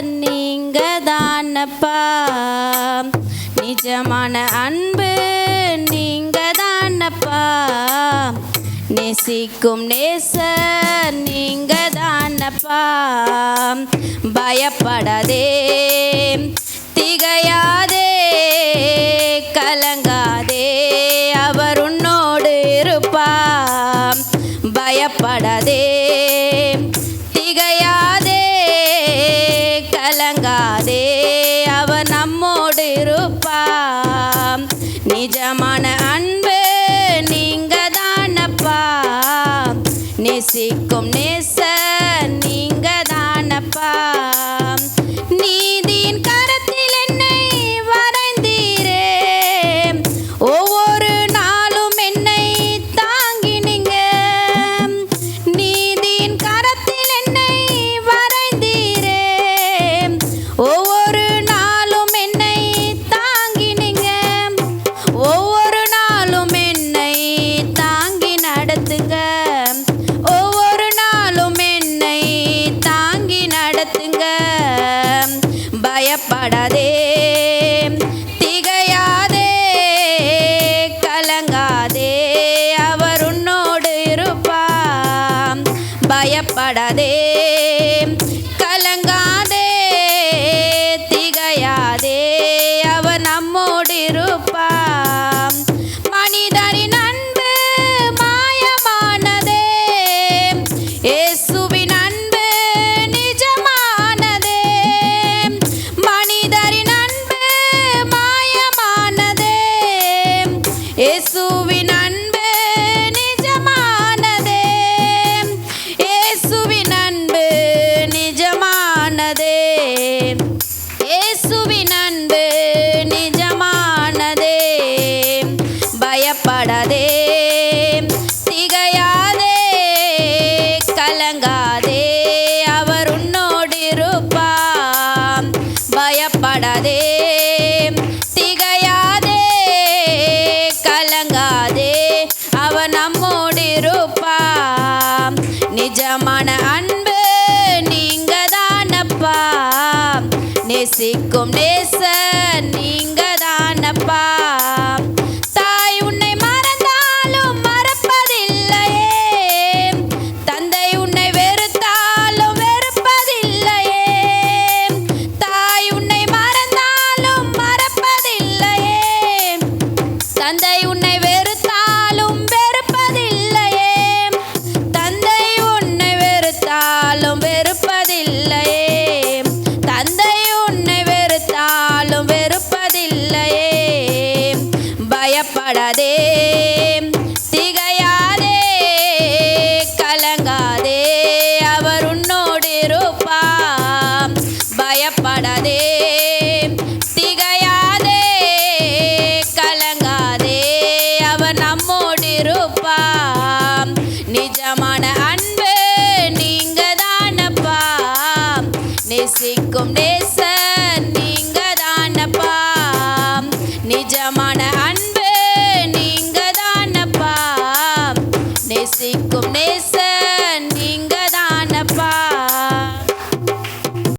நீங்க தானப்பா, நிஜமான அன்பு நீங்க தானப்பா, நேசிக்கும் நேசர் நீங்க தானப்பா. பயப்படாதே திகையாதே கலங்காதே, அவர் உன்னோடு இருப்பா. பயப்படாதே திகையாதே கலங்காதே, அவர் நம்மோடு இருப்பா. நிஜமான அன்பு நீங்க தானப்பா, நேசிக்கும் நேசர் நீங்க தானப்பா. நீதியின் கரத்தில் என்னை வரைந்தீரே, ஒவ்வொரு நாளும் என்னை தாங்கினீங்க. நீதியின் கரத்தில் என்னை வரைந்தீரே, ஒவ்வொரு நாளும் என்னை தாங்கினீங்க. ஒவ்வொரு நாளும் என்னை தாங்கி நடத்துங்க, ஒவ்வொரு நாளும் என்னை தாங்கி நடத்துங்க. பயப்படாதே திகையாதே கலங்காதே, அவர் உன்னோடு இருப்பா. பயப்படாதே கலங்காதே திகையாதே, அவர் நம்மோடு இருப்பா. மனிதரின் அன்பு மாயமானதே, இயேசுவின் அன்பு நிஜமானதே. மனிதரின் அன்பு மாயமானதே, இயேசுவின் அன்பு நிஜமானதே. இயேசுவின் அன்பு நிஜமானதே, இயேசுவின் அன்பு நிஜமானதே. பயப்படாதே திகையாதே கலங்காதே, அவர் உன்னோடு இருப்பா. பயப்படாதே திகையாதே கலங்காதே, அவர் நம்மோடு இருப்பா. நிஜமான அன்பு நீங்க தானப்பா, நேசிக்கும் நேசர் நீங்க தானப்பா. தாய் உன்னை மறந்தாலும் மறப்பதில்லையே, தந்தை உன்னை வெறுத்தாலும் வெறுப்பதில்லையே. தாய் உன்னை மறந்தாலும் மறப்பதில்லையே, தந்தை உன்னை வெறுத்தாலும் வெறுப்பதில்லையே. தந்தை உன்னை வெறுத்தாலும் வெறுப்பதில்லையே, தந்தை உன்னை வெறுத்தாலும் வெறுப்பதில்லையே. பயப்படாதே திகையாதே கலங்காதே, அவர் உன்னோடு இருப்பா. பயப்படாதே திகையாதே கலங்காதே, அவர் நம்மோடு இருப்பா. நிஜமான அன்பு நீங்க தானப்பா, நேசிக்கும் நேச